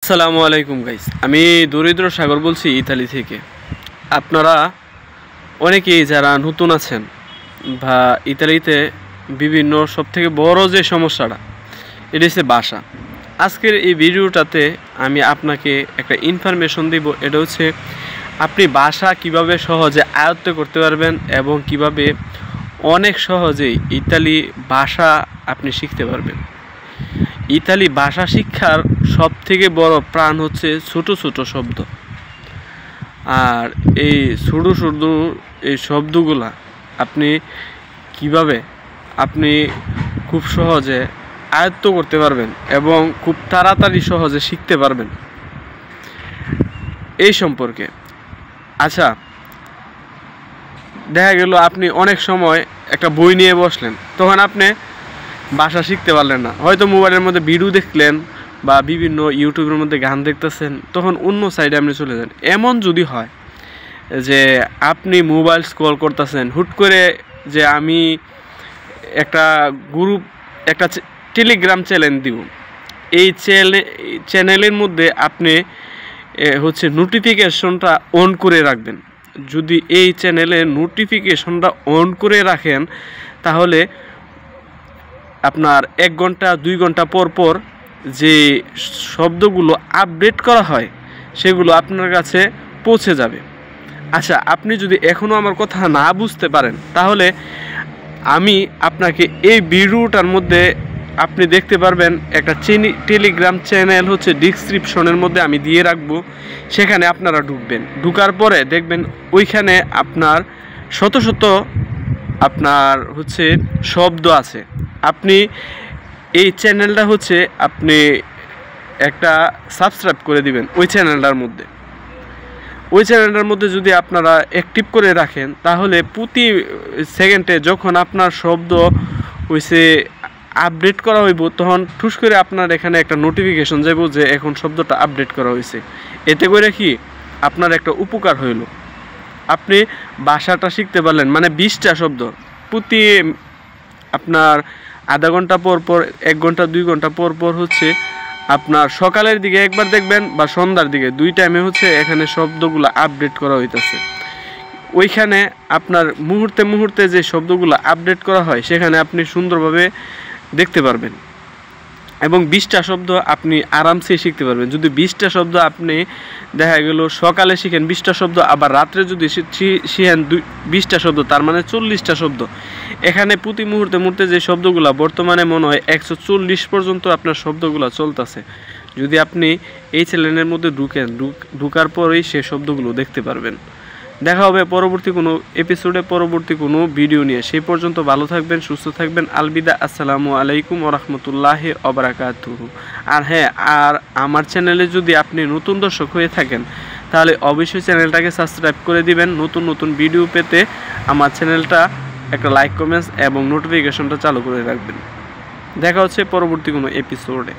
আসসালামু আলাইকুম গাইস, আমি দরিদ্র সাগর বলছি ইতালি থেকে। আপনারা অনেকেই যারা নতুন আছেন বা ইতালিতে বিভিন্ন সবথেকে বড় যে সমস্যাটা এটা হচ্ছে বাসা। আজকের এই ভিডিওটাতে আমি আপনাকে একটা ইনফরমেশন দিব। এটা হচ্ছে আপনি বাসা কিভাবে সহজে আয়ত্ত করতে পারবেন এবং কিভাবে অনেক সহজেই ইতালি ভাষা আপনি শিখতে পারবেন। ইতালি ভাষা শিক্ষার সবথেকে বড় প্রাণ হচ্ছে ছোট ছোট শব্দ। আর এই ছোট ছোট এই শব্দগুলা আপনি কিভাবে খুব সহজে আয়ত্ত করতে পারবেন এবং খুব তাড়াতাড়ি সহজে শিখতে পারবেন এই সম্পর্কে। আচ্ছা, দেখা গেল আপনি অনেক সময় একটা বই নিয়ে বসলেন, তখন আপনি ভাষা শিখতে পারলেন না। হয়তো মোবাইলের মধ্যে ভিডিও দেখলেন বা বিভিন্ন ইউটিউবের মধ্যে গান দেখতেছেন, তখন অন্য সাইডে আপনি চলে যান। এমন যদি হয় যে আপনি মোবাইল স্ক্রল করতেছেন, হুট করে যে আমি একটা গ্রুপ একটা টেলিগ্রাম চ্যানেল দিব, এই চ্যানেলের মধ্যে আপনি হচ্ছে নোটিফিকেশনটা অন করে রাখবেন। যদি এই চ্যানেলে নোটিফিকেশনটা অন করে রাখেন, তাহলে আপনার 1 ঘন্টা 2 ঘন্টা পর পর যে শব্দগুলো আপডেট করা হয় সেগুলো আপনার কাছে পৌঁছে যাবে। আচ্ছা, আপনি যদি এখনও আমার কথা না বুঝতে পারেন, তাহলে আমি আপনাকে এই ভিডিওটার মধ্যে আপনি দেখতে পারবেন একটা টেলিগ্রাম চ্যানেল হচ্ছে ডিসক্রিপশনের মধ্যে আমি দিয়ে রাখবো। সেখানে আপনারা ঢুকবেন, ঢুকার পরে দেখবেন ওইখানে আপনার শত শত আপনার হচ্ছে শব্দ আছে। আপনি এই চ্যানেলটা হচ্ছে আপনি একটা সাবস্ক্রাইব করে দিবেন ওই চ্যানেলটার মধ্যে। ওই চ্যানেলটার মধ্যে যদি আপনারা অ্যাক্টিভ করে রাখেন, তাহলে প্রতি সেকেন্ডে যখন আপনার শব্দ হইছে আপডেট করা হইব, তখন ঠুস করে আপনার এখানে একটা নোটিফিকেশন যাব যে এখন শব্দটা আপডেট করা হয়েছে। এতে করে কি আপনার একটা উপকার হইল, আপনি ভাষাটা শিখতে পারলেন। মানে 20টা শব্দ প্রতি আপনার আধা ঘন্টা পর পর, 1 ঘন্টা 2 ঘন্টা পর পর হচ্ছে আপনার সকালের দিকে একবার দেখবেন বা সন্ধ্যার দিকে, 2 টাইমে হচ্ছে এখানে শব্দগুলো আপডেট করা হইতেছে। ওইখানে আপনার মুহূর্তে মুহূর্তে যে শব্দগুলো আপডেট করা হয় সেখানে আপনি সুন্দরভাবে দেখতে পারবেন এবং 20টা শব্দ আপনি আরামসে শিখতে পারবেন। যদি 20টা শব্দ আপনি দেখা গেল সকালে শিখেন 20টা শব্দ, আবার রাত্রে যদি শিখেন 20টা শব্দ, তার মানে 40টা শব্দ। এখানে প্রতি মুহূর্তে মুহূর্তে যে শব্দগুলো বর্তমানে মনে হয় 140 পর্যন্ত আপনার শব্দগুলো চলতেছে। যদি আপনি এই চ্যানেলের মধ্যে ঢুকার পরেই সে শব্দগুলো দেখতে পারবেন। দেখা হবে পরবর্তী কোনো এপিসোডে, পরবর্তী কোনো ভিডিও নিয়ে। সেই পর্যন্ত ভালো থাকবেন, সুস্থ থাকবেন। আলবিদা, আসসালামু আলাইকুম ওয়া রাহমাতুল্লাহি ওয়া বারাকাতুহু। আর হ্যাঁ, আর আমার চ্যানেলে যদি আপনি নতুন দর্শক হয়ে থাকেন, তাহলে অবশ্যই চ্যানেলটাকে সাবস্ক্রাইব করে দিবেন। নতুন নতুন ভিডিও পেতে আমার চ্যানেলটা একটা লাইক, কমেন্টস এবং নোটিফিকেশনটা চালু করে রাখবেন। দেখা হচ্ছে পরবর্তী কোনো এপিসোডে।